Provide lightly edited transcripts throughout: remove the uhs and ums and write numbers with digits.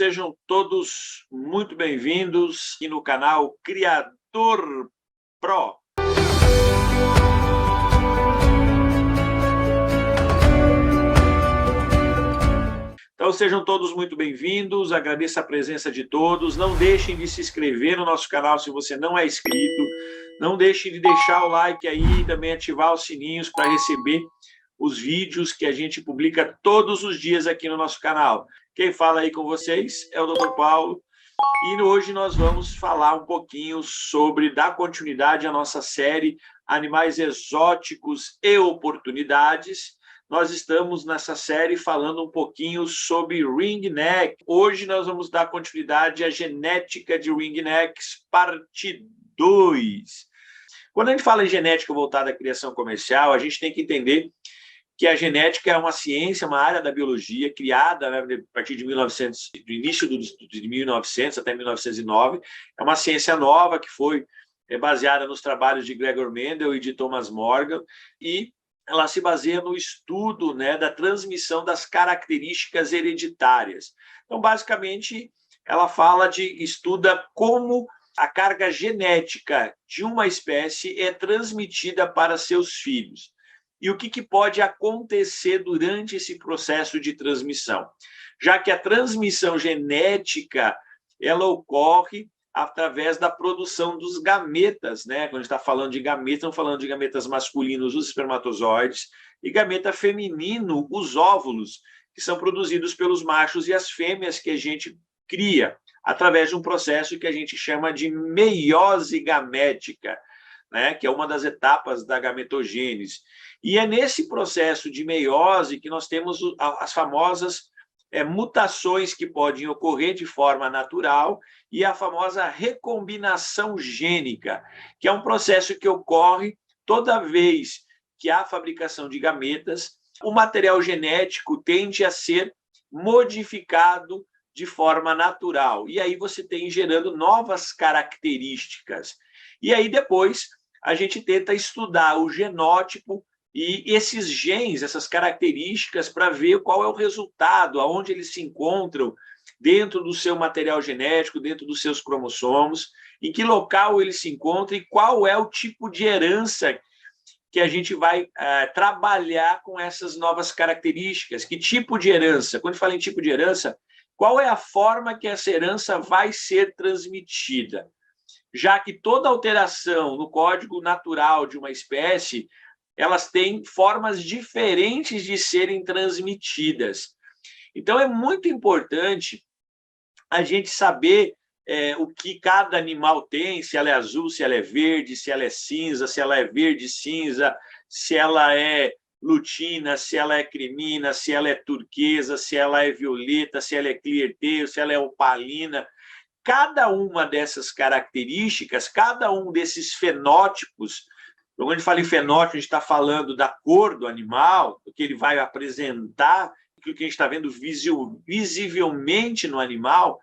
sejam todos muito bem-vindos aqui no canal Criador Pro. Então, sejam todos muito bem-vindos, agradeço a presença de todos, não deixem de se inscrever no nosso canal se você não é inscrito, não deixem de deixar o like aí e também ativar os sininhos para receber os vídeos que a gente publica todos os dias aqui no nosso canal. Quem fala aí com vocês é o Dr. Paulo, e hoje nós vamos falar um pouquinho sobre dar continuidade à nossa série Animais Exóticos e Oportunidades. Nós estamos nessa série falando um pouquinho sobre ringneck. Hoje nós vamos dar continuidade à genética de ringnecks, parte 2. Quando a gente fala em genética voltada à criação comercial, a gente tem que entender que a genética é uma ciência, uma área da biologia criada, né, a partir de 1900, do início de 1900 até 1909. É uma ciência nova que foi baseada nos trabalhos de Gregor Mendel e de Thomas Morgan, e ela se baseia no estudo, né, da transmissão das características hereditárias. Então, basicamente, ela estuda como a carga genética de uma espécie é transmitida para seus filhos. E o que pode acontecer durante esse processo de transmissão? Já que a transmissão genética ela ocorre através da produção dos gametas, né? Quando a gente está falando de gametas, estamos falando de gametas masculinos, os espermatozoides, e gameta feminino, os óvulos, que são produzidos pelos machos e as fêmeas que a gente cria, através de um processo que a gente chama de meiose gamética, né? Que é uma das etapas da gametogênese. E é nesse processo de meiose que nós temos as famosas mutações que podem ocorrer de forma natural e a famosa recombinação gênica, que é um processo que ocorre toda vez que há fabricação de gametas, o material genético tende a ser modificado de forma natural. E aí você tem gerando novas características. E aí depois a gente tenta estudar o genótipo e esses genes, essas características, para ver qual é o resultado, aonde eles se encontram dentro do seu material genético, dentro dos seus cromossomos, em que local eles se encontram e qual é o tipo de herança que a gente vai trabalhar com essas novas características. Que tipo de herança? Quando fala em tipo de herança, qual é a forma que essa herança vai ser transmitida? Já que toda alteração no código natural de uma espécie elas têm formas diferentes de serem transmitidas. Então, é muito importante a gente saber o que cada animal tem, se ela é azul, se ela é verde, se ela é cinza, se ela é verde-cinza, se ela é lutina, se ela é cremina, se ela é turquesa, se ela é violeta, se ela é clear tail, se ela é opalina. Cada uma dessas características, cada um desses fenótipos. Quando a gente fala em fenótipo, a gente está falando da cor do animal, do que ele vai apresentar, do que a gente está vendo visivelmente no animal,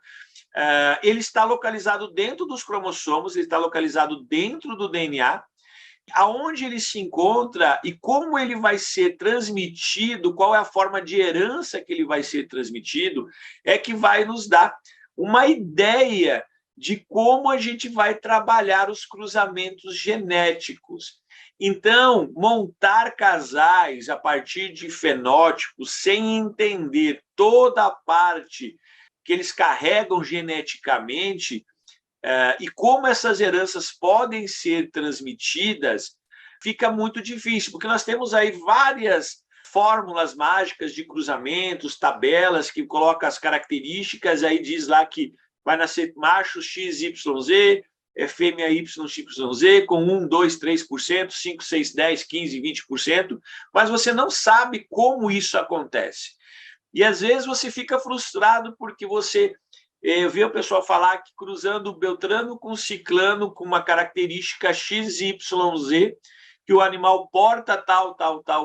ele está localizado dentro dos cromossomos, ele está localizado dentro do DNA, aonde ele se encontra e como ele vai ser transmitido, qual é a forma de herança que ele vai ser transmitido, é que vai nos dar uma ideia de como a gente vai trabalhar os cruzamentos genéticos. Então, montar casais a partir de fenótipos, sem entender toda a parte que eles carregam geneticamente e como essas heranças podem ser transmitidas, fica muito difícil, porque nós temos aí várias fórmulas mágicas de cruzamentos, tabelas que colocam as características, aí diz lá que vai nascer macho XYZ, fêmea YXZ, com 1, 2, 3%, 5, 6, 10, 15, 20%, mas você não sabe como isso acontece. E, às vezes, você fica frustrado porque você vê o pessoal falar que cruzando Beltrano com Ciclano com uma característica XYZ, que o animal porta tal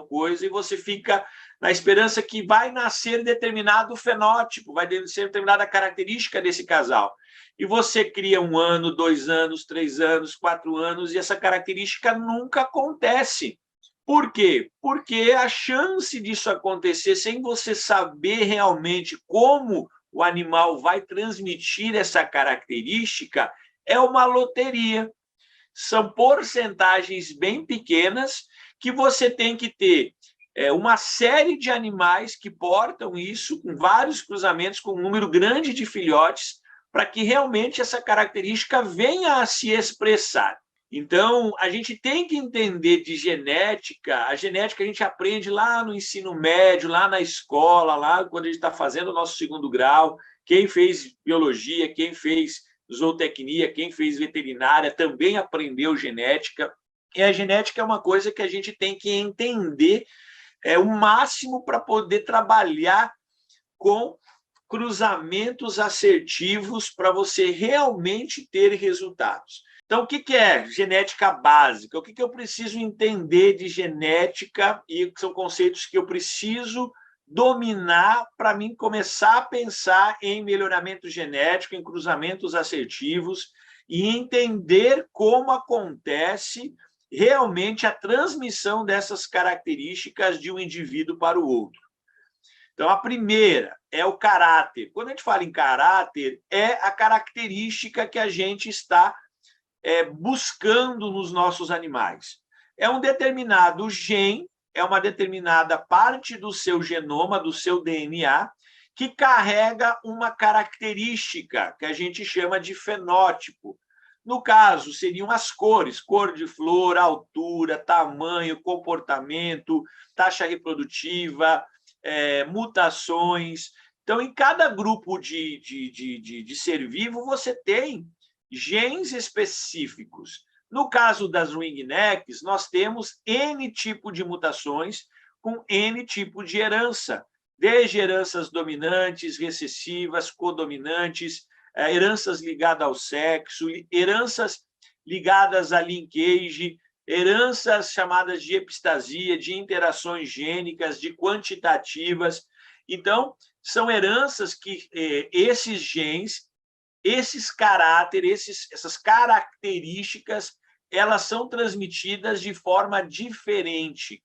coisa, e você fica na esperança que vai nascer determinado fenótipo, vai ser determinada característica desse casal. E você cria 1 ano, 2 anos, 3 anos, 4 anos, e essa característica nunca acontece. Por quê? Porque a chance disso acontecer sem você saber realmente como o animal vai transmitir essa característica é uma loteria. São porcentagens bem pequenas que você tem que ter uma série de animais que portam isso, com vários cruzamentos, com um número grande de filhotes, para que realmente essa característica venha a se expressar. Então, a gente tem que entender de genética. A genética a gente aprende lá no ensino médio, lá na escola, lá quando a gente está fazendo o nosso segundo grau. Quem fez biologia, quem fez zootecnia, quem fez veterinária também aprendeu genética. E a genética é uma coisa que a gente tem que entender o máximo para poder trabalhar com cruzamentos assertivos para você realmente ter resultados. Então, o que é genética básica? O que eu preciso entender de genética e são conceitos que eu preciso dominar para mim começar a pensar em melhoramento genético, em cruzamentos assertivos e entender como acontece realmente a transmissão dessas características de um indivíduo para o outro. Então, a primeira é o caráter. Quando a gente fala em caráter, é a característica que a gente está buscando nos nossos animais. É um determinado gene, é uma determinada parte do seu genoma, do seu DNA, que carrega uma característica que a gente chama de fenótipo. No caso, seriam as cores, cor de flor, altura, tamanho, comportamento, taxa reprodutiva, mutações. Então, em cada grupo de ser vivo, você tem genes específicos. No caso das ringnecks, nós temos N tipo de mutações com N tipo de herança, desde heranças dominantes, recessivas, codominantes, heranças ligadas ao sexo, heranças ligadas à linkage, heranças chamadas de epistasia, de interações gênicas, de quantitativas. Então, são heranças que esses genes, esses caráteres, essas características, elas são transmitidas de forma diferente.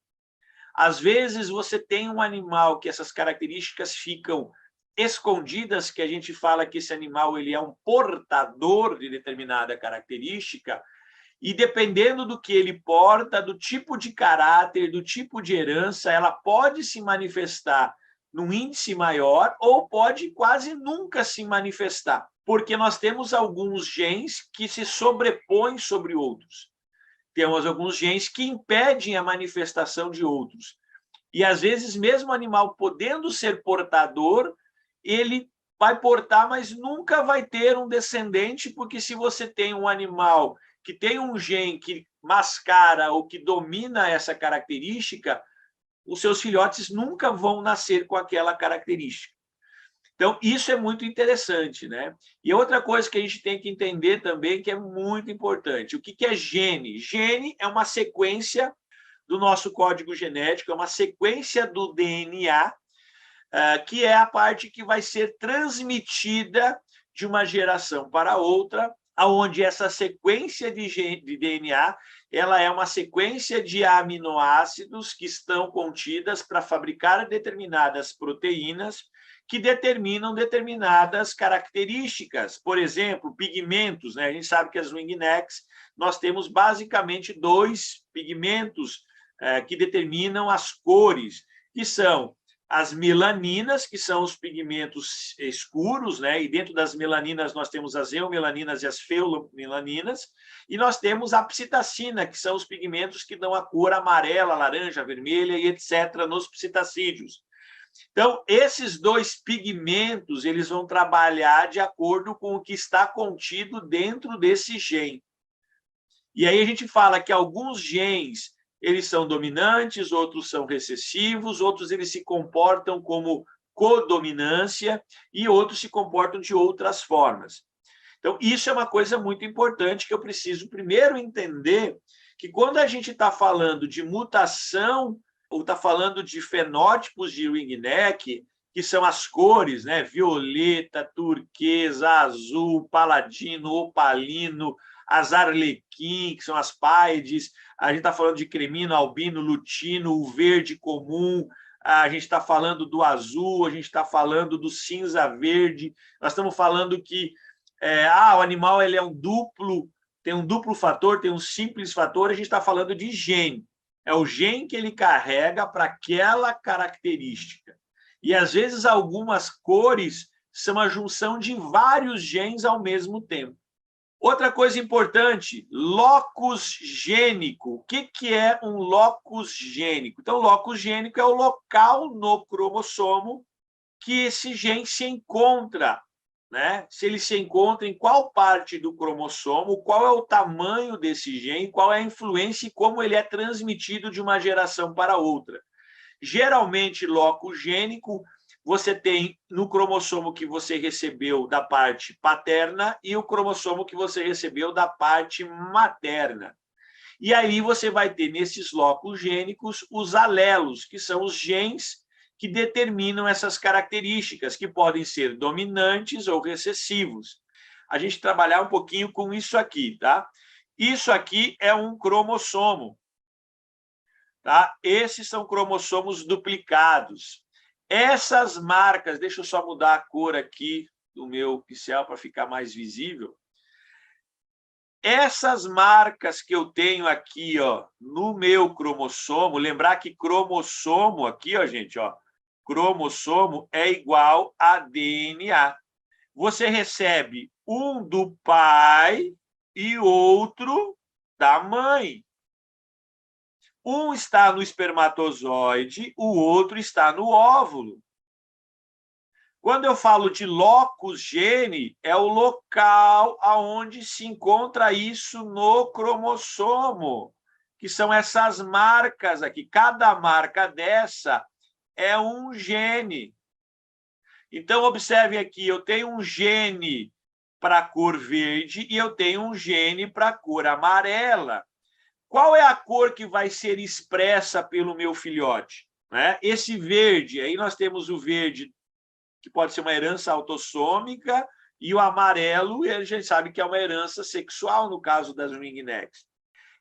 Às vezes, você tem um animal que essas características ficam escondidas, que a gente fala que esse animal ele é um portador de determinada característica, e dependendo do que ele porta, do tipo de caráter, do tipo de herança, ela pode se manifestar num índice maior ou pode quase nunca se manifestar, porque nós temos alguns genes que se sobrepõem sobre outros. Temos alguns genes que impedem a manifestação de outros. E, às vezes, mesmo o animal podendo ser portador, ele vai portar, mas nunca vai ter um descendente, porque se você tem um animal que tem um gene que mascara ou que domina essa característica, os seus filhotes nunca vão nascer com aquela característica. Então, isso é muito interessante, né? E outra coisa que a gente tem que entender também, que é muito importante, o que é gene? Gene é uma sequência do nosso código genético, é uma sequência do DNA, que é a parte que vai ser transmitida de uma geração para outra, onde essa sequência de DNA ela é uma sequência de aminoácidos que estão contidas para fabricar determinadas proteínas que determinam determinadas características. Por exemplo, pigmentos, né? A gente sabe que as ringnecks, nós temos basicamente 2 pigmentos que determinam as cores, que são as melaninas, que são os pigmentos escuros, né? E dentro das melaninas nós temos as eumelaninas e as feulomelaninas, e nós temos a psitacina, que são os pigmentos que dão a cor amarela, laranja, vermelha e etc. nos psitacídeos. Então, esses 2 pigmentos, eles vão trabalhar de acordo com o que está contido dentro desse gene. E aí a gente fala que alguns genes, eles são dominantes, outros são recessivos, outros eles se comportam como codominância e outros se comportam de outras formas. Então, isso é uma coisa muito importante que eu preciso primeiro entender, que quando a gente está falando de mutação ou está falando de fenótipos de ringneck, que são as cores, né? Violeta, turquesa, azul, paladino, opalino, as arlequim, que são as páides, a gente está falando de cremino, albino, lutino, o verde comum, a gente está falando do azul, a gente está falando do cinza-verde, nós estamos falando que o animal ele tem um duplo fator, tem um simples fator, a gente está falando de gene. É o gene que ele carrega para aquela característica. E, às vezes, algumas cores são a junção de vários genes ao mesmo tempo. Outra coisa importante, locus gênico. O que é um locus gênico? Então, o locus gênico é o local no cromossomo que esse gene se encontra, né? Se ele se encontra em qual parte do cromossomo, qual é o tamanho desse gene, qual é a influência e como ele é transmitido de uma geração para outra. Geralmente, locus gênico você tem no cromossomo que você recebeu da parte paterna e o cromossomo que você recebeu da parte materna. E aí você vai ter, nesses locos gênicos, os alelos, que são os genes que determinam essas características, que podem ser dominantes ou recessivos. A gente trabalhar um pouquinho com isso aqui, tá? Isso aqui é um cromossomo, tá? Esses são cromossomos duplicados. Essas marcas, deixa eu só mudar a cor aqui do meu pincel para ficar mais visível. Essas marcas que eu tenho aqui, ó, no meu cromossomo, lembrar que cromossomo aqui, ó, gente, ó, cromossomo é igual a DNA. Você recebe um do pai e outro da mãe. Um está no espermatozoide, o outro está no óvulo. Quando eu falo de locus gene, é o local aonde se encontra isso no cromossomo, que são essas marcas aqui. Cada marca dessa é um gene. Então, observe aqui, eu tenho um gene para a cor verde e eu tenho um gene para a cor amarela. Qual é a cor que vai ser expressa pelo meu filhote? Né? Esse verde, aí nós temos o verde, que pode ser uma herança autossômica, e o amarelo, a gente sabe que é uma herança sexual, no caso das ringnecks.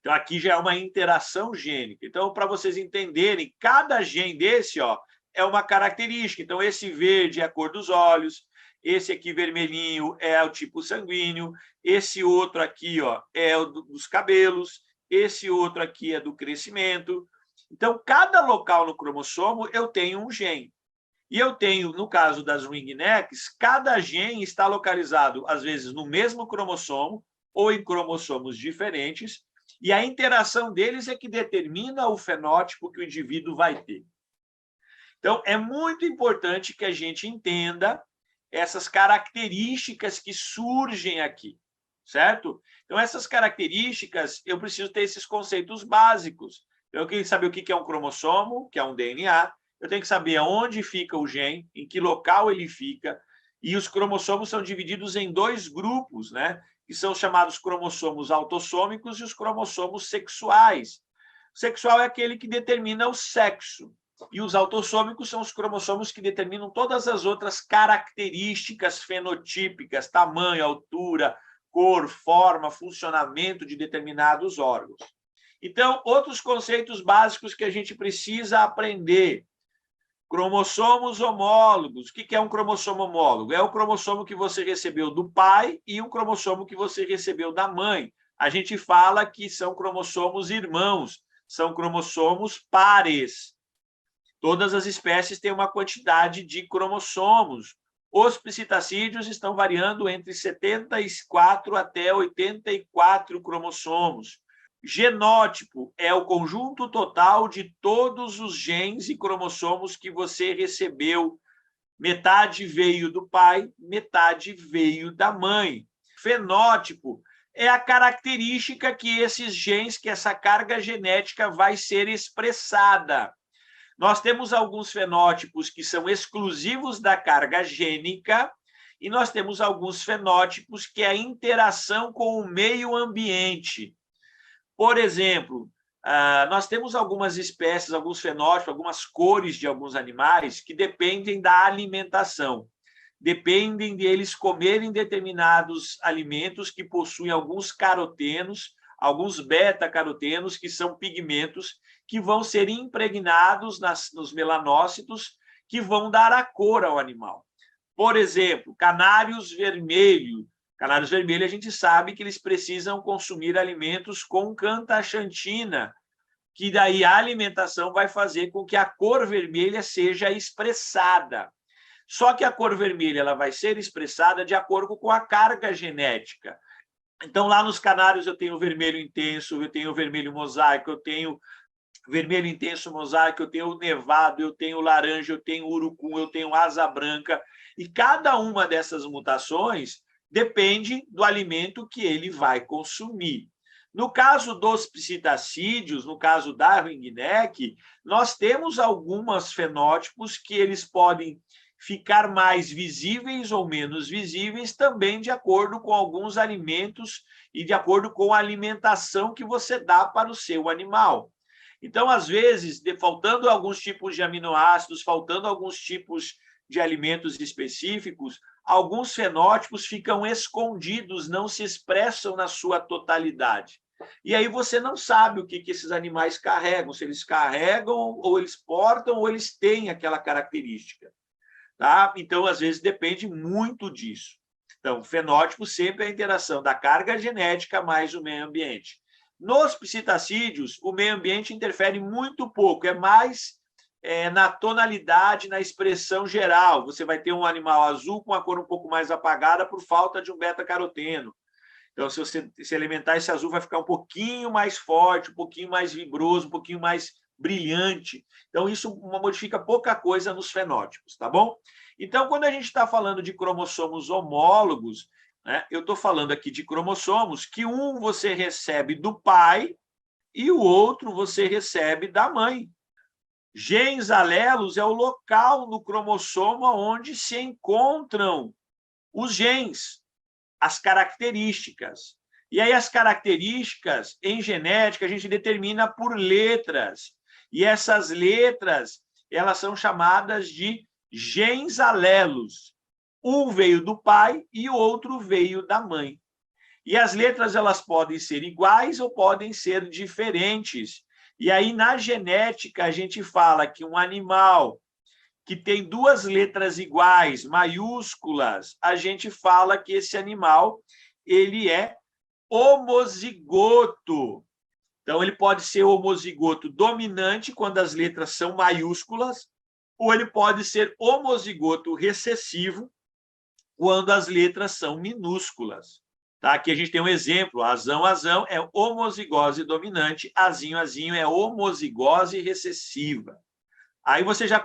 Então, aqui já é uma interação gênica. Então, para vocês entenderem, cada gene desse ó, é uma característica. Então, esse verde é a cor dos olhos, esse aqui vermelhinho é o tipo sanguíneo, esse outro aqui ó, é o dos cabelos, esse outro aqui é do crescimento. Então, cada local no cromossomo eu tenho um gene. E eu tenho, no caso das ringnecks, cada gene está localizado, às vezes, no mesmo cromossomo ou em cromossomos diferentes, e a interação deles é que determina o fenótipo que o indivíduo vai ter. Então, é muito importante que a gente entenda essas características que surgem aqui, certo? Então, essas características, eu preciso ter esses conceitos básicos. Eu tenho que saber o que é um cromossomo, que é um DNA, eu tenho que saber onde fica o gene, em que local ele fica, e os cromossomos são divididos em dois grupos, né? Que são chamados cromossomos autossômicos e os cromossomos sexuais. O sexual é aquele que determina o sexo, e os autossômicos são os cromossomos que determinam todas as outras características fenotípicas, tamanho, altura, cor, forma, funcionamento de determinados órgãos. Então, outros conceitos básicos que a gente precisa aprender. Cromossomos homólogos. O que é um cromossomo homólogo? É o cromossomo que você recebeu do pai e um cromossomo que você recebeu da mãe. A gente fala que são cromossomos irmãos, são cromossomos pares. Todas as espécies têm uma quantidade de cromossomos. Os psitacídeos estão variando entre 74 até 84 cromossomos. Genótipo é o conjunto total de todos os genes e cromossomos que você recebeu. Metade veio do pai, metade veio da mãe. Fenótipo é a característica que esses genes, que essa carga genética vai ser expressada. Nós temos alguns fenótipos que são exclusivos da carga gênica e nós temos alguns fenótipos que é a interação com o meio ambiente. Por exemplo, nós temos algumas espécies, alguns fenótipos, algumas cores de alguns animais que dependem da alimentação. Dependem deles comerem determinados alimentos que possuem alguns carotenos, alguns beta-carotenos, que são pigmentos que vão ser impregnados nos melanócitos, que vão dar a cor ao animal. Por exemplo, canários vermelhos. Canários vermelhos, a gente sabe que eles precisam consumir alimentos com cantaxantina, que daí a alimentação vai fazer com que a cor vermelha seja expressada. Só que a cor vermelha ela vai ser expressada de acordo com a carga genética. Então, lá nos canários eu tenho vermelho intenso, eu tenho vermelho mosaico, eu tenho vermelho intenso mosaico, eu tenho nevado, eu tenho laranja, eu tenho urucum, eu tenho asa branca. E cada uma dessas mutações depende do alimento que ele vai consumir. No caso dos psitacídeos, no caso da ringneck, nós temos alguns fenótipos que eles podem ficar mais visíveis ou menos visíveis também de acordo com alguns alimentos e de acordo com a alimentação que você dá para o seu animal. Então, às vezes, faltando alguns tipos de aminoácidos, faltando alguns tipos de alimentos específicos, alguns fenótipos ficam escondidos, não se expressam na sua totalidade. E aí você não sabe o que esses animais carregam, se eles carregam, ou eles portam, ou eles têm aquela característica. Tá? Então, às vezes, depende muito disso. Então, fenótipo sempre é a interação da carga genética mais o meio ambiente. Nos psitacídeos, o meio ambiente interfere muito pouco, é mais na tonalidade, na expressão geral. Você vai ter um animal azul com a cor um pouco mais apagada por falta de um beta-caroteno. Então, se você se alimentar, esse azul vai ficar um pouquinho mais forte, um pouquinho mais vibroso, um pouquinho mais brilhante. Então, isso modifica pouca coisa nos fenótipos, tá bom? Então, quando a gente está falando de cromossomos homólogos, né, eu estou falando aqui de cromossomos que um você recebe do pai e o outro você recebe da mãe. Genes alelos é o local no cromossomo onde se encontram os genes, as características. E aí as características, em genética, a gente determina por letras. E essas letras, elas são chamadas de genes alelos. Um veio do pai e o outro veio da mãe. E as letras, elas podem ser iguais ou podem ser diferentes. E aí, na genética, a gente fala que um animal que tem duas letras iguais, maiúsculas, a gente fala que esse animal ele é homozigoto. Então, ele pode ser homozigoto dominante, quando as letras são maiúsculas, ou ele pode ser homozigoto recessivo, quando as letras são minúsculas. Tá? Aqui a gente tem um exemplo, azão, azão é homozigose dominante, azinho, azinho é homozigose recessiva. Aí você já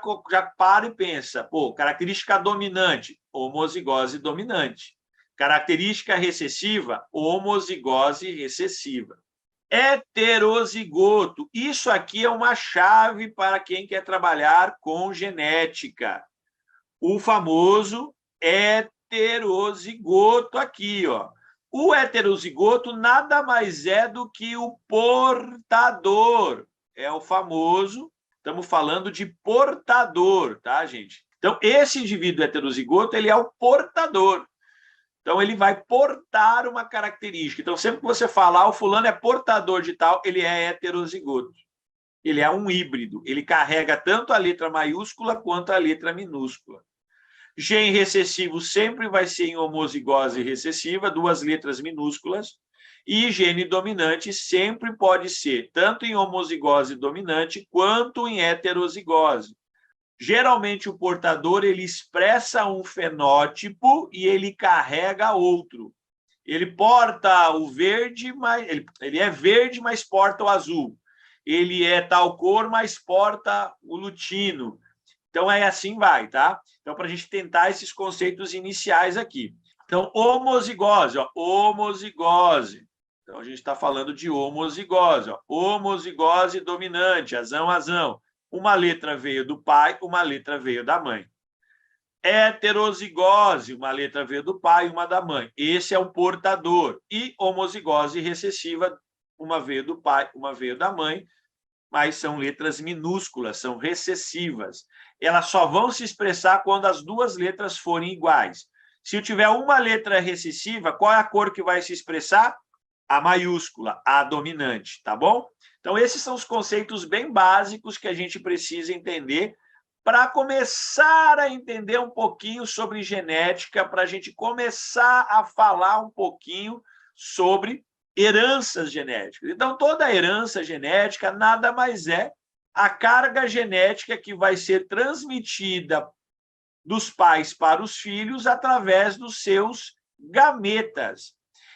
para e pensa, pô, característica dominante, homozigose dominante. Característica recessiva, homozigose recessiva. Heterozigoto, isso aqui é uma chave para quem quer trabalhar com genética. O famoso heterozigoto aqui, ó. O heterozigoto nada mais é do que o portador. É o famoso, estamos falando de portador, tá, gente? Então, esse indivíduo heterozigoto, ele é o portador. Então, ele vai portar uma característica. Então, sempre que você falar, o fulano é portador de tal, ele é heterozigoto. Ele é um híbrido. Ele carrega tanto a letra maiúscula quanto a letra minúscula. Gene recessivo sempre vai ser em homozigose recessiva, duas letras minúsculas, e gene dominante sempre pode ser tanto em homozigose dominante quanto em heterozigose. Geralmente o portador ele expressa um fenótipo e ele carrega outro. Ele porta o verde, mas ele é verde, mas porta o azul. Ele é tal cor, mas porta o lutino. Então, assim vai, tá? Então, para a gente tentar esses conceitos iniciais aqui. Então, homozigose, ó, homozigose. Então, a gente está falando de homozigose, ó, homozigose dominante, azão, azão. Uma letra veio do pai, uma letra veio da mãe. Heterozigose, uma letra veio do pai e uma da mãe. Esse é o portador. E homozigose recessiva, uma veio do pai, uma veio da mãe, mas são letras minúsculas, são recessivas. Elas só vão se expressar quando as duas letras forem iguais. Se eu tiver uma letra recessiva, qual é a cor que vai se expressar? A maiúscula, A dominante, tá bom? Então, esses são os conceitos bem básicos que a gente precisa entender para começar a entender um pouquinho sobre genética, para a gente começar a falar um pouquinho sobre heranças genéticas. Então, toda herança genética nada mais é a carga genética que vai ser transmitida dos pais para os filhos através dos seus gametas.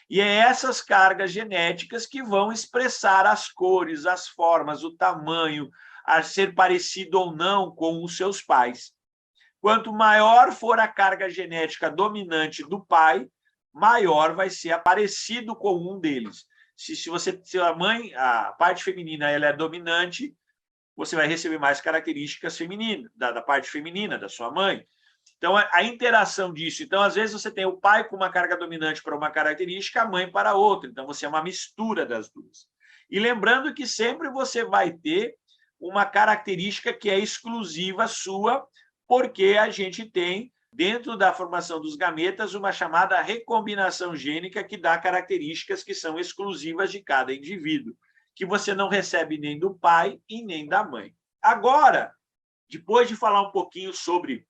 E é essas cargas genéticas que vão expressar as cores, as formas, o tamanho, a ser parecido ou não com os seus pais. Quanto maior for a carga genética dominante do pai, maior vai ser parecido com um deles. Se a mãe, a parte feminina, ela é dominante, você vai receber mais características femininas, da parte feminina, da sua mãe. Então, a interação disso. Então, às vezes, você tem o pai com uma carga dominante para uma característica, a mãe para outra. Então, você é uma mistura das duas. E lembrando que sempre você vai ter uma característica que é exclusiva sua, porque a gente tem, dentro da formação dos gametas, uma chamada recombinação gênica que dá características que são exclusivas de cada indivíduo, que você não recebe nem do pai e nem da mãe. Agora, depois de falar um pouquinho sobre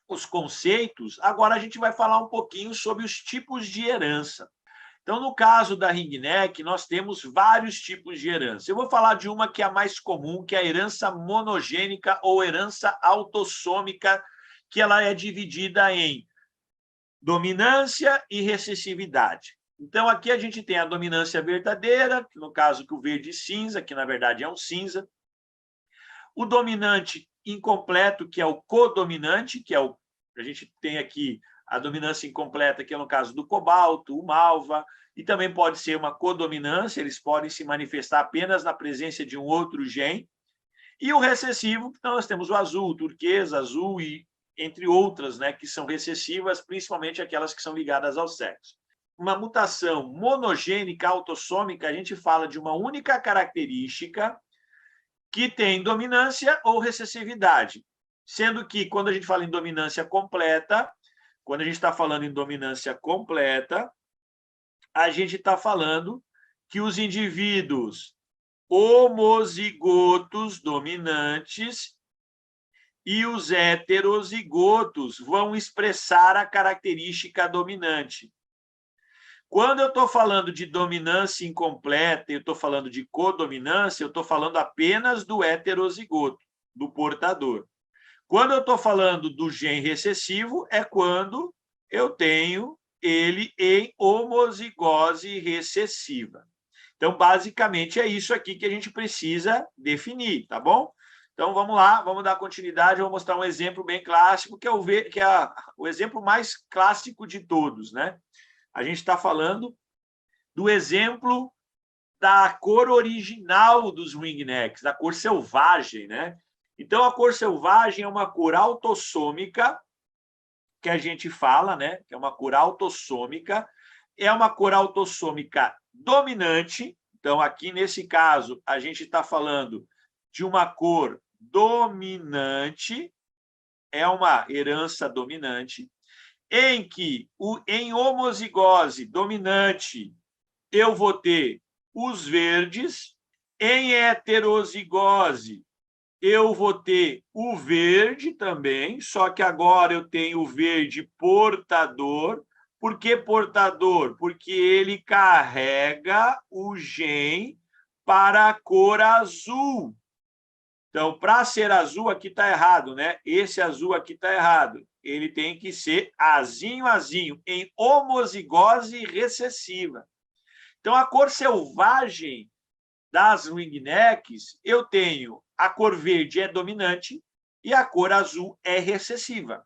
os conceitos, agora a gente vai falar um pouquinho sobre os tipos de herança. Então, no caso da ringneck, nós temos vários tipos de herança. Eu vou falar de uma que é a mais comum, que é a herança monogênica ou herança autossômica, que ela é dividida em dominância e recessividade. Então, aqui a gente tem a dominância verdadeira, que no caso que o verde cinza, que na verdade é um cinza. O dominante incompleto, que é o codominante, que é o a gente tem aqui a dominância incompleta, que é no caso do cobalto, o malva, e também pode ser uma codominância, eles podem se manifestar apenas na presença de um outro gene. E o recessivo, então nós temos o azul, o turquesa, azul e entre outras, né, que são recessivas, principalmente aquelas que são ligadas ao sexo. Uma mutação monogênica autossômica, a gente fala de uma única característica que tem dominância ou recessividade. Sendo que, quando a gente fala em dominância completa, quando a gente está falando em dominância completa, a gente está falando que os indivíduos homozigotos dominantes e os heterozigotos vão expressar a característica dominante. Quando eu estou falando de dominância incompleta, eu estou falando de codominância, eu estou falando apenas do heterozigoto, do portador. Quando eu estou falando do gene recessivo, é quando eu tenho ele em homozigose recessiva. Então, basicamente, é isso aqui que a gente precisa definir, tá bom? Então, vamos lá, vamos dar continuidade, eu vou mostrar um exemplo bem clássico, que é o exemplo mais clássico de todos, né? A gente está falando do exemplo da cor original dos ringnecks, da cor selvagem, né? Então, a cor selvagem é uma cor autossômica, que a gente fala, né? Que é uma cor autossômica, é uma cor autossômica dominante. Então, aqui nesse caso, a gente está falando de uma cor dominante, é uma herança dominante, em que, em homozigose dominante, eu vou ter os verdes, em heterozigose, eu vou ter o verde também, só que agora eu tenho o verde portador. Por que portador? Porque ele carrega o gene para a cor azul. Então, para ser azul, aqui está errado, né? Esse azul aqui está errado. Ele tem que ser azinho, azinho, em homozigose recessiva. Então, a cor selvagem das ringnecks, eu tenho a cor verde é dominante e a cor azul é recessiva.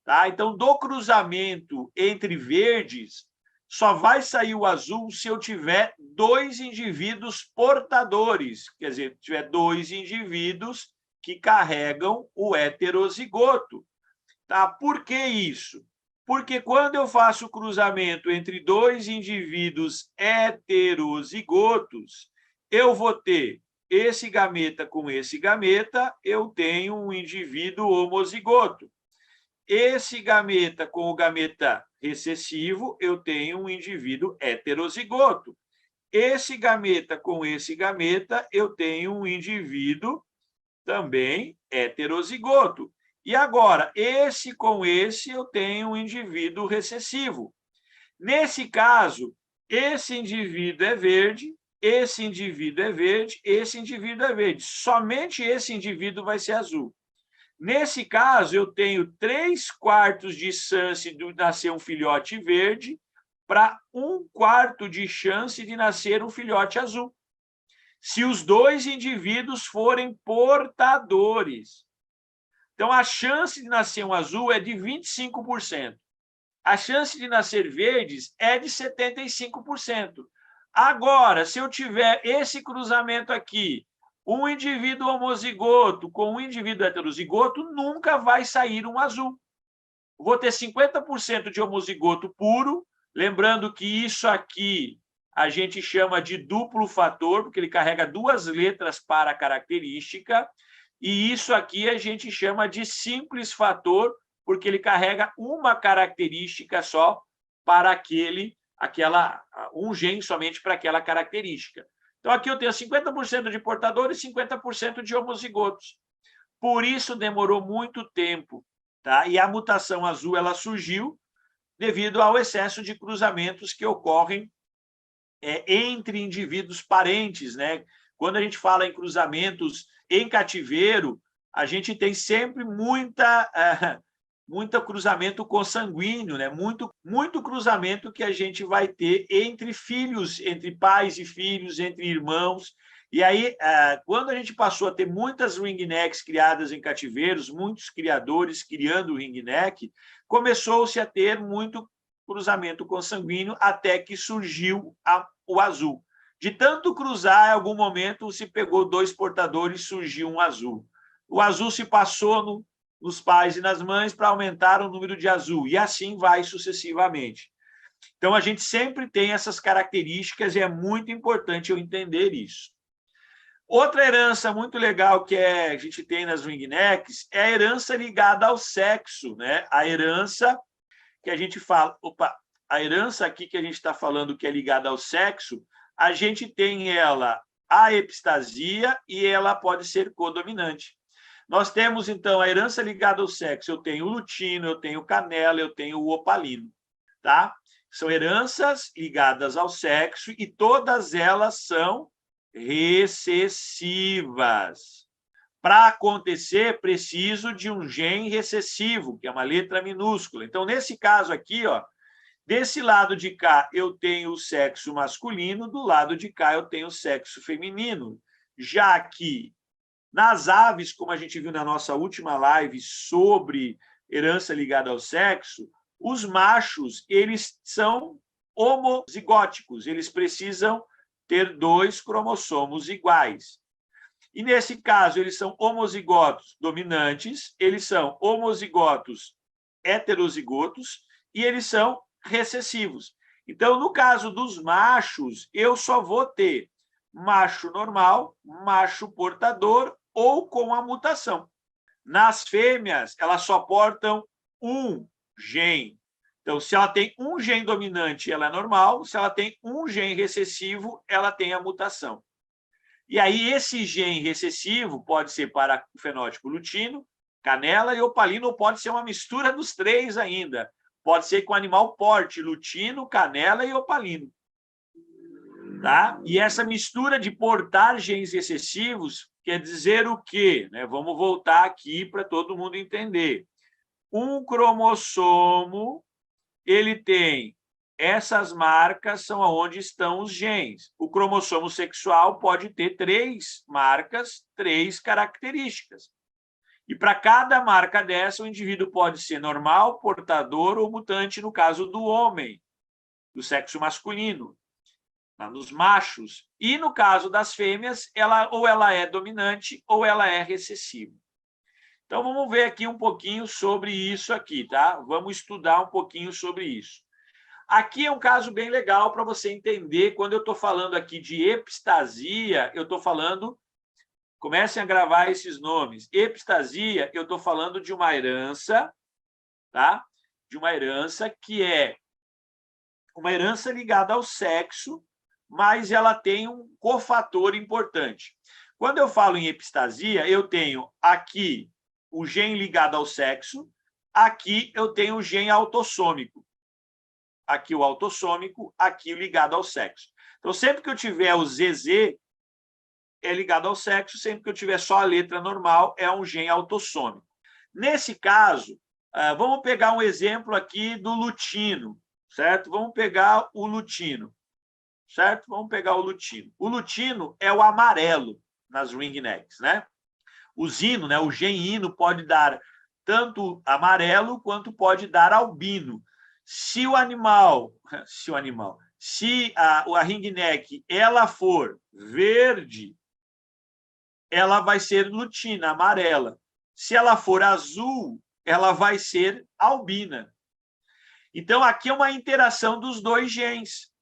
Tá? Então, do cruzamento entre verdes, só vai sair o azul se eu tiver dois indivíduos portadores, quer dizer, tiver dois indivíduos que carregam o heterozigoto. Tá? Por que isso? Porque quando eu faço o cruzamento entre dois indivíduos heterozigotos, eu vou ter esse gameta com esse gameta, eu tenho um indivíduo homozigoto. Esse gameta com o gameta recessivo, eu tenho um indivíduo heterozigoto. esse gameta com esse gameta, eu tenho um indivíduo também heterozigoto. E agora, esse com esse, eu tenho um indivíduo recessivo. Nesse caso, esse indivíduo é verde, esse indivíduo é verde, esse indivíduo é verde. Somente esse indivíduo vai ser azul. Nesse caso, eu tenho 3/4 de chance de nascer um filhote verde para 1/4 de chance de nascer um filhote azul. Se os dois indivíduos forem portadores. Então, a chance de nascer um azul é de 25%. A chance de nascer verdes é de 75%. Agora, se eu tiver esse cruzamento aqui, um indivíduo homozigoto com um indivíduo heterozigoto, nunca vai sair um azul. Vou ter 50% de homozigoto puro, lembrando que isso aqui a gente chama de duplo fator, porque ele carrega 2 letras para a característica, e isso aqui a gente chama de simples fator, porque ele carrega uma característica só para um gene somente para aquela característica. Então, aqui eu tenho 50% de portadores e 50% de homozigotos. Por isso, demorou muito tempo. Tá? E a mutação azul ela surgiu devido ao excesso de cruzamentos que ocorrem entre indivíduos parentes. Né? Quando a gente fala em cruzamentos em cativeiro, a gente tem sempre muito cruzamento consanguíneo, né? muito cruzamento que a gente vai ter entre filhos, entre pais e filhos, entre irmãos. E aí, quando a gente passou a ter muitas ringnecks criadas em cativeiros, muitos criadores criando ringneck, começou-se a ter muito cruzamento consanguíneo até que surgiu o azul. De tanto cruzar, em algum momento se pegou 2 portadores e surgiu um azul. O azul se passou nos pais e nas mães para aumentar o número de azul, e assim vai sucessivamente. Então, a gente sempre tem essas características e é muito importante eu entender isso. Outra herança muito legal que a gente tem nas ringnecks é a herança ligada ao sexo, né? A herança que a gente fala... a herança aqui que a gente está falando que é ligada ao sexo, a gente tem ela a epistasia e ela pode ser codominante. Nós temos, então, a herança ligada ao sexo. Eu tenho o lutino, eu tenho o canela, eu tenho o opalino. Tá? São heranças ligadas ao sexo e todas elas são recessivas. Para acontecer, preciso de um gene recessivo, que é uma letra minúscula. Então, nesse caso aqui, ó, desse lado de cá, eu tenho o sexo masculino, do lado de cá, eu tenho o sexo feminino. Já que nas aves, como a gente viu na nossa última live sobre herança ligada ao sexo, os machos, eles são homozigóticos, eles precisam ter 2 cromossomos iguais. E, nesse caso, eles são homozigotos dominantes, eles são homozigotos heterozigotos e eles são recessivos. Então, no caso dos machos, eu só vou ter macho normal, macho portador ou com a mutação. Nas fêmeas, elas só portam um gene. Então, se ela tem um gene dominante, ela é normal. Se ela tem um gene recessivo, ela tem a mutação. E aí, esse gene recessivo pode ser para o fenótipo lutino, canela e opalino, ou pode ser uma mistura dos 3 ainda. Pode ser com animal porte, lutino, canela e opalino. Tá? E essa mistura de portar genes recessivos quer dizer o quê? Vamos voltar aqui para todo mundo entender. Um cromossomo, ele tem essas marcas, são onde estão os genes. O cromossomo sexual pode ter 3 marcas, 3 características. E para cada marca dessa, o indivíduo pode ser normal, portador ou mutante, no caso do homem, do sexo masculino, nos machos. E no caso das fêmeas, ou ela é dominante ou ela é recessiva. Então, vamos ver aqui um pouquinho sobre isso aqui, tá? Vamos estudar um pouquinho sobre isso. Aqui é um caso bem legal para você entender. Quando eu estou falando aqui de epistasia, eu estou falando... Comecem a gravar esses nomes. Epistasia, eu estou falando de uma herança, tá? De uma herança que é uma herança ligada ao sexo, mas ela tem um cofator importante. Quando eu falo em epistasia, eu tenho aqui o gene ligado ao sexo, aqui eu tenho o gene autossômico. Aqui o autossômico, aqui o ligado ao sexo. Então, sempre que eu tiver o ZZ, é ligado ao sexo, sempre que eu tiver só a letra normal, é um gene autossômico. Nesse caso, vamos pegar um exemplo aqui do lutino, certo? Vamos pegar o lutino, certo? Vamos pegar o lutino. O lutino é o amarelo nas ringnecks, né? O zino, né? O gene hino pode dar tanto amarelo quanto pode dar albino. Se a ringneck ela for verde, ela vai ser lutina, amarela. Se ela for azul, ela vai ser albina. Então, aqui é uma interação dos dois genes.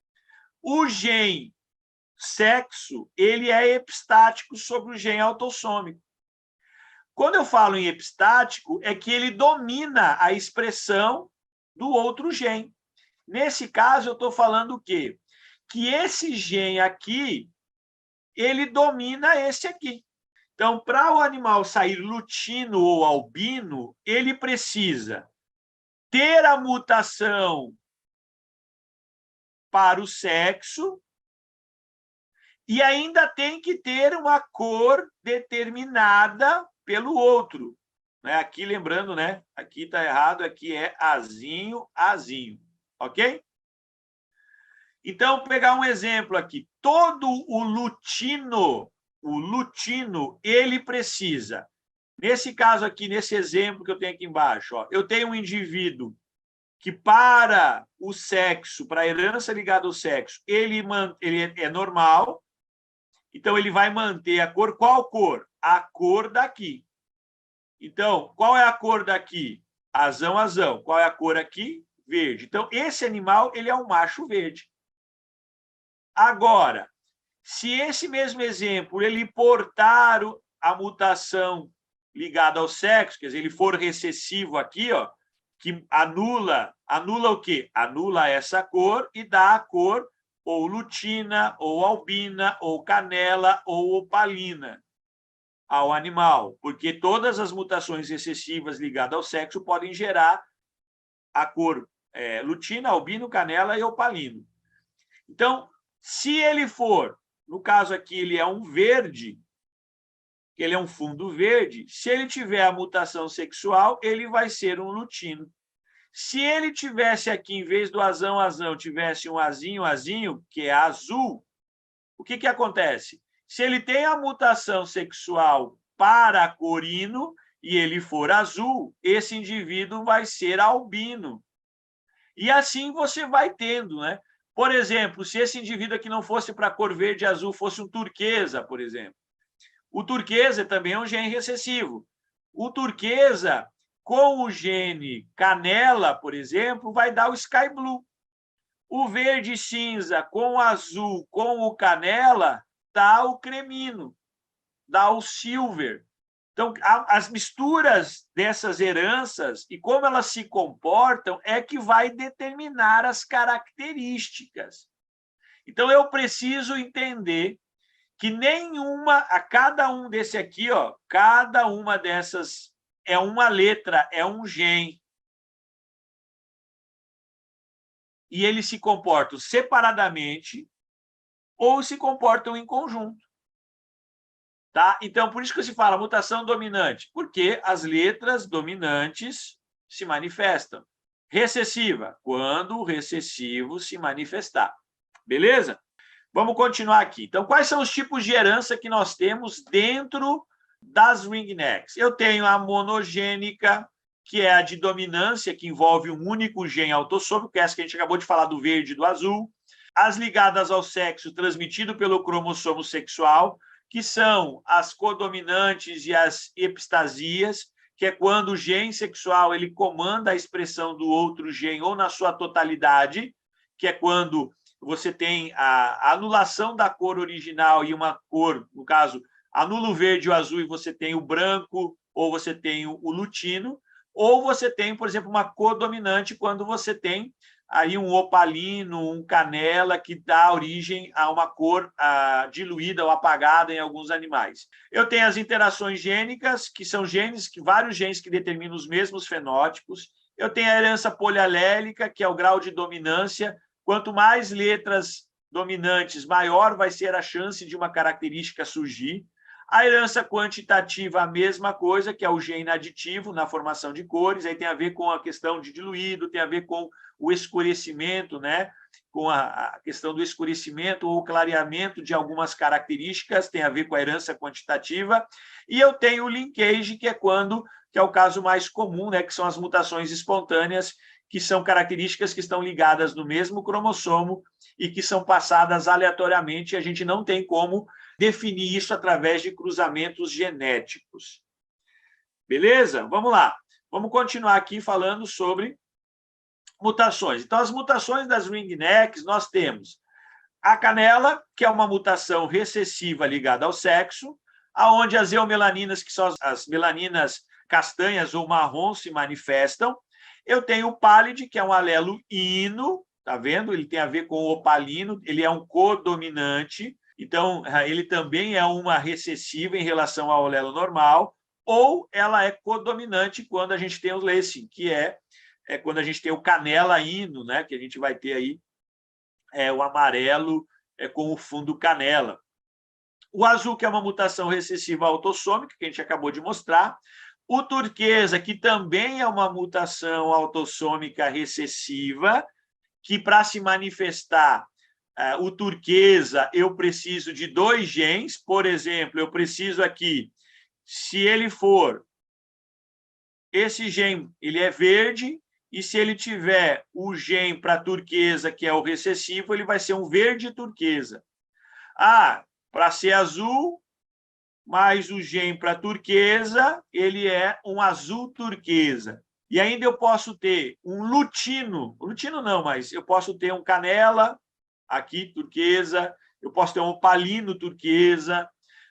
O gene sexo, ele é epistático sobre o gene autossômico. Quando eu falo em epistático, é que ele domina a expressão do outro gene. Nesse caso, eu estou falando o quê? Que esse gene aqui, ele domina esse aqui. Então, para o animal sair lutino ou albino, ele precisa ter a mutação para o sexo e ainda tem que ter uma cor determinada pelo outro. Aqui, lembrando, né? Aqui está errado, aqui é azinho, azinho. Ok? Então, vou pegar um exemplo aqui. Todo o lutino, ele precisa. Nesse caso aqui, nesse exemplo que eu tenho aqui embaixo, ó, eu tenho um indivíduo que, para o sexo, para a herança ligada ao sexo, ele é normal, então ele vai manter a cor. Qual cor? A cor daqui. Então, qual é a cor daqui? Azão, azão. Qual é a cor aqui? Verde. Então, esse animal, ele é um macho verde. Agora, se esse mesmo exemplo ele portar a mutação ligada ao sexo, quer dizer, ele for recessivo aqui, ó, que anula o quê? Anula essa cor e dá a cor ou lutina, ou albina, ou canela, ou opalina ao animal, porque todas as mutações recessivas ligadas ao sexo podem gerar a cor lutina, albino, canela e opalino. Então, se ele for, no caso aqui, ele é um verde, ele é um fundo verde, se ele tiver a mutação sexual, ele vai ser um lutino. Se ele tivesse aqui, em vez do azão, azão, tivesse um azinho, azinho, que é azul, o que acontece? Se ele tem a mutação sexual para corino e ele for azul, esse indivíduo vai ser albino. E assim você vai tendo, né? Por exemplo, se esse indivíduo aqui não fosse para cor verde e azul, fosse um turquesa, por exemplo. O turquesa também é um gene recessivo. O turquesa, com o gene canela, por exemplo, vai dar o sky blue. O verde cinza com o azul, com o canela, dá o cremino, dá o silver. Então, as misturas dessas heranças e como elas se comportam é que vai determinar as características. Então, eu preciso entender que a cada um desse aqui, ó, cada uma dessas é uma letra, é um gene. E eles se comportam separadamente ou se comportam em conjunto. Tá? Então, por isso que se fala mutação dominante, porque as letras dominantes se manifestam. Recessiva, quando o recessivo se manifestar. Beleza? Vamos continuar aqui. Então, quais são os tipos de herança que nós temos dentro das ringnecks? Eu tenho a monogênica, que é a de dominância, que envolve um único gene autossômico, que é essa que a gente acabou de falar do verde e do azul. As ligadas ao sexo, transmitido pelo cromossomo sexual, que são as codominantes e as epistasias, que é quando o gene sexual ele comanda a expressão do outro gene ou na sua totalidade, que é quando você tem a anulação da cor original e uma cor, no caso, anula o verde e o azul e você tem o branco, ou você tem o lutino, ou você tem, por exemplo, uma codominante quando você tem aí um opalino, um canela, que dá origem a uma cor diluída ou apagada em alguns animais. Eu tenho as interações gênicas, que são genes, vários genes que determinam os mesmos fenótipos. Eu tenho a herança polialélica, que é o grau de dominância. Quanto mais letras dominantes, maior vai ser a chance de uma característica surgir. A herança quantitativa, a mesma coisa, que é o gene aditivo na formação de cores, aí tem a ver com a questão de diluído, tem a ver com o escurecimento, né? Com a questão do escurecimento ou clareamento de algumas características, tem a ver com a herança quantitativa. E eu tenho o linkage, que é o caso mais comum, né? Que são as mutações espontâneas, que são características que estão ligadas no mesmo cromossomo e que são passadas aleatoriamente, e a gente não tem como definir isso através de cruzamentos genéticos. Beleza? Vamos lá. Vamos continuar aqui falando sobre mutações. Então, as mutações das ringnecks, nós temos a canela, que é uma mutação recessiva ligada ao sexo, aonde as eumelaninas, que são as melaninas castanhas ou marrons, se manifestam. Eu tenho o pálide, que é um alelo ino, tá vendo? Ele tem a ver com o opalino, ele é um codominante, então ele também é uma recessiva em relação ao alelo normal, ou ela é codominante quando a gente tem o lacing, que é quando a gente tem o canela ino, né? Que a gente vai ter aí o amarelo com o fundo canela. O azul, que é uma mutação recessiva autossômica, que a gente acabou de mostrar. O turquesa, que também é uma mutação autossômica recessiva, que para se manifestar o turquesa, eu preciso de 2 genes. Por exemplo, eu preciso aqui, se ele for, esse gene ele é verde, e se ele tiver o gene para turquesa, que é o recessivo, ele vai ser um verde turquesa. Para ser azul, mais o gene para turquesa, ele é um azul turquesa. E ainda eu posso ter um lutino não, mas eu posso ter um canela, aqui, turquesa, eu posso ter um opalino turquesa,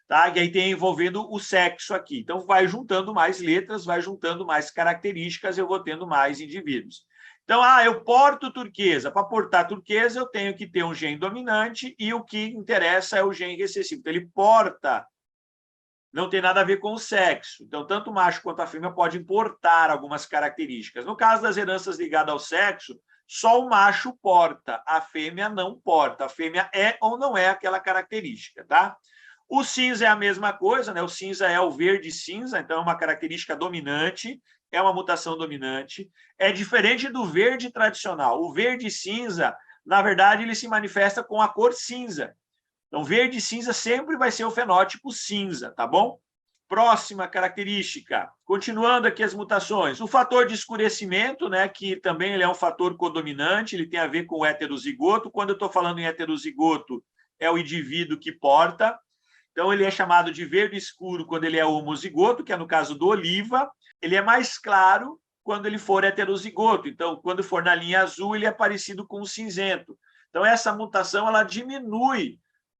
tá? E aí tem envolvendo o sexo aqui. Então, vai juntando mais letras, vai juntando mais características, eu vou tendo mais indivíduos. Então, eu porto turquesa. Para portar turquesa, eu tenho que ter um gene dominante e o que interessa é o gene recessivo. Então, ele porta, não tem nada a ver com o sexo. Então, tanto o macho quanto a fêmea podem portar algumas características. No caso das heranças ligadas ao sexo, só o macho porta, a fêmea não porta. A fêmea é ou não é aquela característica, tá? O cinza é a mesma coisa, né? O cinza é o verde-cinza, então é uma característica dominante, é uma mutação dominante. É diferente do verde tradicional. O verde-cinza, na verdade, ele se manifesta com a cor cinza. Então, verde e cinza sempre vai ser o fenótipo cinza, tá bom? Próxima característica. Continuando aqui as mutações. O fator de escurecimento, né, que também ele é um fator codominante, ele tem a ver com o heterozigoto. Quando eu estou falando em heterozigoto, é o indivíduo que porta. Então, ele é chamado de verde escuro quando ele é homozigoto, que é no caso do oliva. Ele é mais claro quando ele for heterozigoto. Então, quando for na linha azul, ele é parecido com o cinzento. Então, essa mutação ela diminui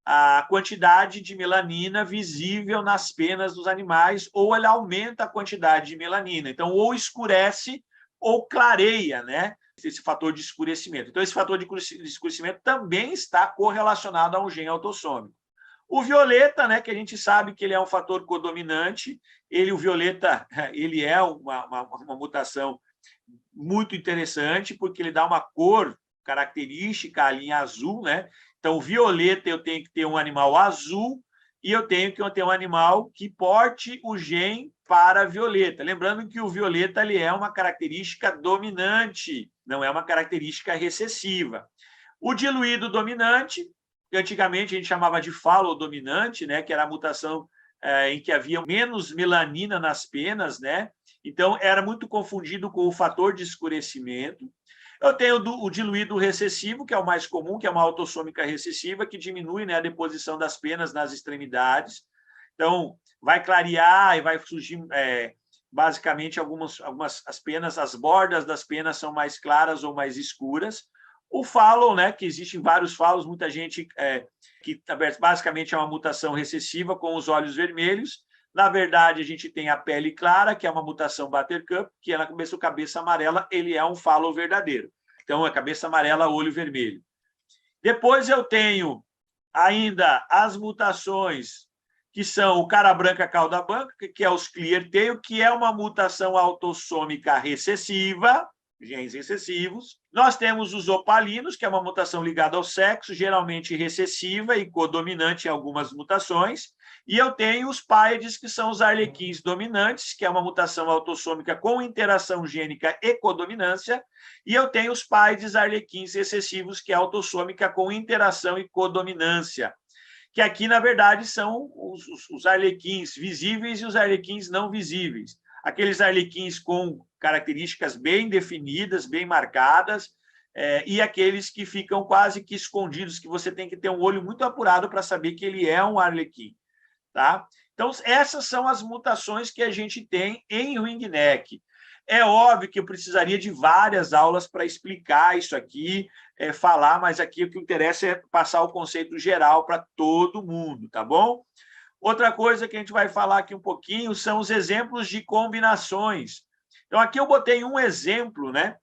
a quantidade de melanina visível nas penas dos animais, ou ela aumenta a quantidade de melanina. Então, ou escurece ou clareia, né? Esse fator de escurecimento. Então, esse fator de escurecimento também está correlacionado a um gene autossômico. O violeta, né, que a gente sabe que ele é um fator codominante, o violeta ele é uma mutação muito interessante, porque ele dá uma cor característica à linha azul, né? Então, o violeta, eu tenho que ter um animal azul e eu tenho que ter um animal que porte o gene para violeta. Lembrando que o violeta ele é uma característica dominante, não é uma característica recessiva. O diluído dominante, que antigamente a gente chamava de falodominante, né, que era a mutação em que havia menos melanina nas penas, né? Então, era muito confundido com o fator de escurecimento. Eu tenho o diluído recessivo, que é o mais comum, que é uma autossômica recessiva, que diminui, né, a deposição das penas nas extremidades. Então, vai clarear e vai surgir, basicamente, as penas, as bordas das penas são mais claras ou mais escuras. O fallow, né, que existem vários fallows, muita gente que basicamente é uma mutação recessiva com os olhos vermelhos. Na verdade, a gente tem a pele clara, que é uma mutação Buttercup, que é na cabeça amarela, ele é um fallow verdadeiro. Então, a cabeça amarela, olho vermelho. Depois eu tenho ainda as mutações que são o cara branca, cauda branca, que é os clear tail, que é uma mutação autossômica recessiva, genes recessivos. Nós temos os opalinos, que é uma mutação ligada ao sexo, geralmente recessiva e codominante em algumas mutações. E eu tenho os paides, que são os arlequins dominantes, que é uma mutação autossômica com interação gênica e codominância. E eu tenho os paides arlequins recessivos, que é autossômica com interação e codominância, que aqui, na verdade, são os arlequins visíveis e os arlequins não visíveis. Aqueles arlequins com características bem definidas, bem marcadas, e aqueles que ficam quase que escondidos, que você tem que ter um olho muito apurado para saber que ele é um arlequim. Tá? Então, essas são as mutações que a gente tem em ringneck. É óbvio que eu precisaria de várias aulas para explicar isso aqui, falar, mas aqui o que interessa é passar o conceito geral para todo mundo, tá bom? Outra coisa que a gente vai falar aqui um pouquinho são os exemplos de combinações. Então, aqui eu botei um exemplo, né?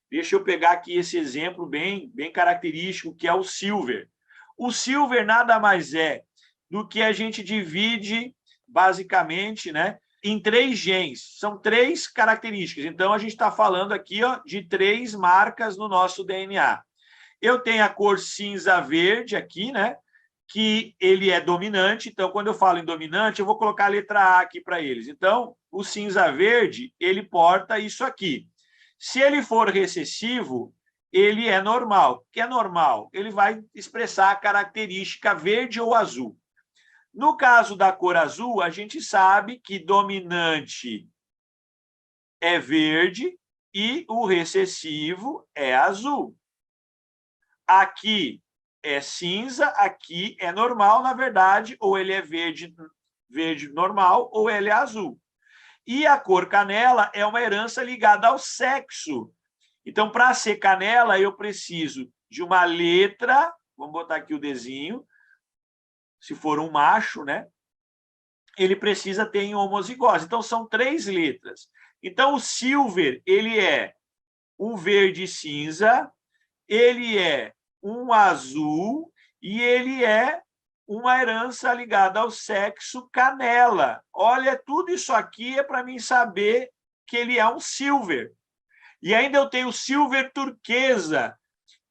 Deixa eu pegar aqui esse exemplo bem característico, que é o silver. O silver nada mais é do que a gente divide, basicamente, né, em 3 genes. São 3 características. Então, a gente está falando aqui, ó, de 3 marcas no nosso DNA. Eu tenho a cor cinza-verde aqui, né, que ele é dominante. Então, quando eu falo em dominante, eu vou colocar a letra A aqui para eles. Então, o cinza-verde, ele porta isso aqui. Se ele for recessivo, ele é normal. O que é normal? Ele vai expressar a característica verde ou azul. No caso da cor azul, a gente sabe que dominante é verde e o recessivo é azul. Aqui é cinza, aqui é normal, na verdade, ou ele é verde normal ou ele é azul. E a cor canela é uma herança ligada ao sexo. Então, para ser canela, eu preciso de uma letra, vamos botar aqui o Dzinho, se for um macho, né? Ele precisa ter em homozigose. Então, são 3 letras. Então, o silver, ele é um verde cinza, ele é um azul e ele é uma herança ligada ao sexo canela. Olha, tudo isso aqui é para mim saber que ele é um silver. E ainda eu tenho o silver turquesa,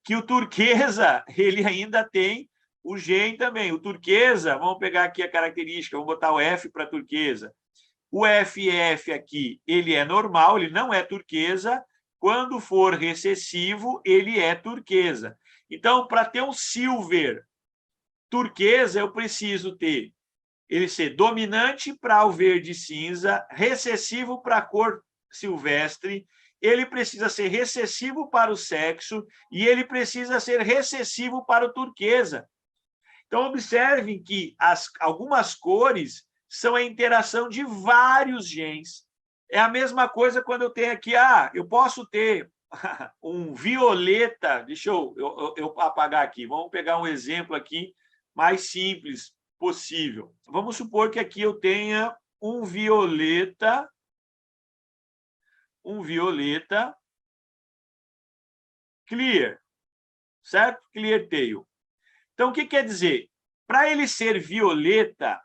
que o turquesa, ele ainda tem o gene também. O turquesa, vamos pegar aqui a característica, vamos botar o F para turquesa. O FF aqui, ele é normal, ele não é turquesa. Quando for recessivo, ele é turquesa. Então, para ter um silver turquesa, eu preciso ter ele ser dominante para o verde cinza, recessivo para a cor silvestre, ele precisa ser recessivo para o sexo e ele precisa ser recessivo para o turquesa. Então, observem que algumas cores são a interação de vários genes. É a mesma coisa quando eu tenho aqui, eu posso ter um violeta, deixa eu apagar aqui, vamos pegar um exemplo aqui mais simples possível. Vamos supor que aqui eu tenha um violeta clear, certo? Clear tail. Então, o que quer dizer? Para ele ser violeta,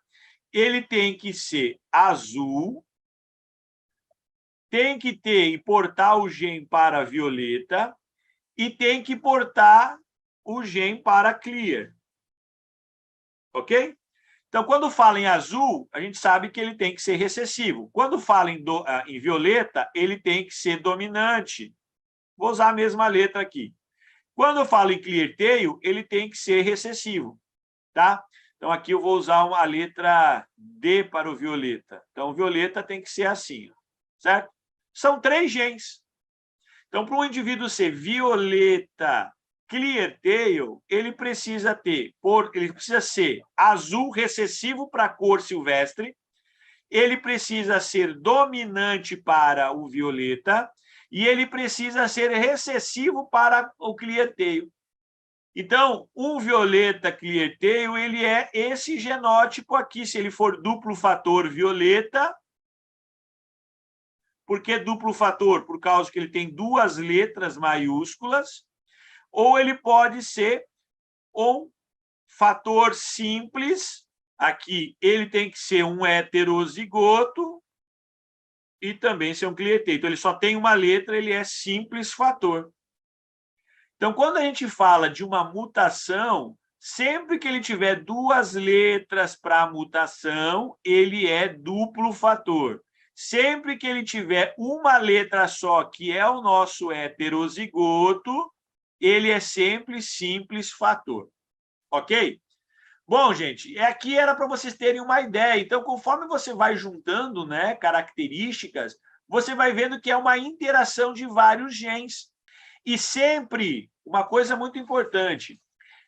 ele tem que ser azul, tem que ter e portar o gene para violeta e tem que portar o gene para clear. Ok? Então, quando fala em azul, a gente sabe que ele tem que ser recessivo. Quando fala em violeta, ele tem que ser dominante. Vou usar a mesma letra aqui. Quando eu falo em clear tail, ele tem que ser recessivo. Tá? Então, aqui eu vou usar a letra D para o violeta. Então, o violeta tem que ser assim, certo? São 3 genes. Então, para um indivíduo ser violeta clear tail, ele precisa ser azul recessivo para a cor silvestre, ele precisa ser dominante para o violeta e ele precisa ser recessivo para o clear tail. Então, um violeta clear tail, ele é esse genótipo aqui. Se ele for duplo fator violeta, Por que duplo fator? Por causa que ele tem duas letras maiúsculas, ou ele pode ser um fator simples, aqui ele tem que ser um heterozigoto e também ser um clienteiro. Então, ele só tem uma letra, ele é simples fator. Então, quando a gente fala de uma mutação, sempre que ele tiver duas letras para a mutação, ele é duplo fator. Sempre que ele tiver uma letra só, que é o nosso heterozigoto, ele é sempre simples fator. Ok? Bom, gente, aqui era para vocês terem uma ideia. Então, conforme você vai juntando, né, características, você vai vendo que é uma interação de vários genes. E sempre, uma coisa muito importante,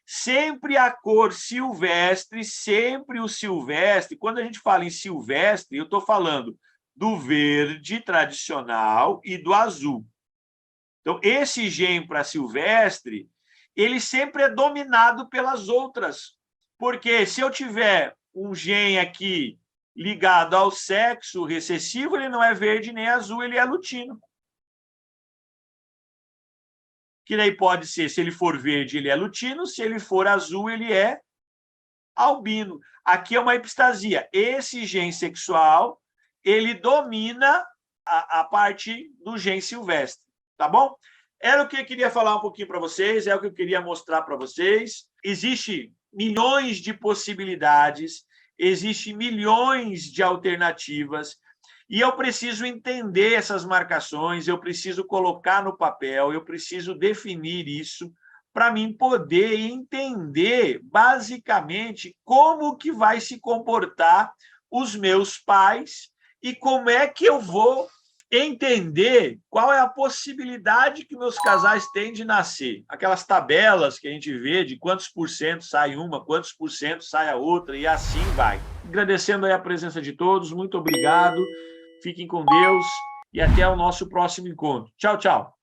sempre a cor silvestre, sempre o silvestre, quando a gente fala em silvestre, eu estou falando do verde tradicional e do azul. Então, esse gene para silvestre, ele sempre é dominado pelas outras. Porque se eu tiver um gene aqui ligado ao sexo recessivo, ele não é verde nem azul, ele é lutino. Que daí pode ser, se ele for verde, ele é lutino, se ele for azul, ele é albino. Aqui é uma epistasia. Esse gene sexual, ele domina a parte do gene silvestre, tá bom? Era o que eu queria falar um pouquinho para vocês, é o que eu queria mostrar para vocês. Existe milhões de possibilidades, existe milhões de alternativas, e eu preciso entender essas marcações, eu preciso colocar no papel, eu preciso definir isso para mim poder entender, basicamente, como que vai se comportar os meus pais e como é que eu vou entender qual é a possibilidade que meus casais têm de nascer. Aquelas tabelas que a gente vê de quantos por cento sai uma, quantos por cento sai a outra, e assim vai. Agradecendo aí a presença de todos, muito obrigado. Fiquem com Deus e até o nosso próximo encontro. Tchau, tchau.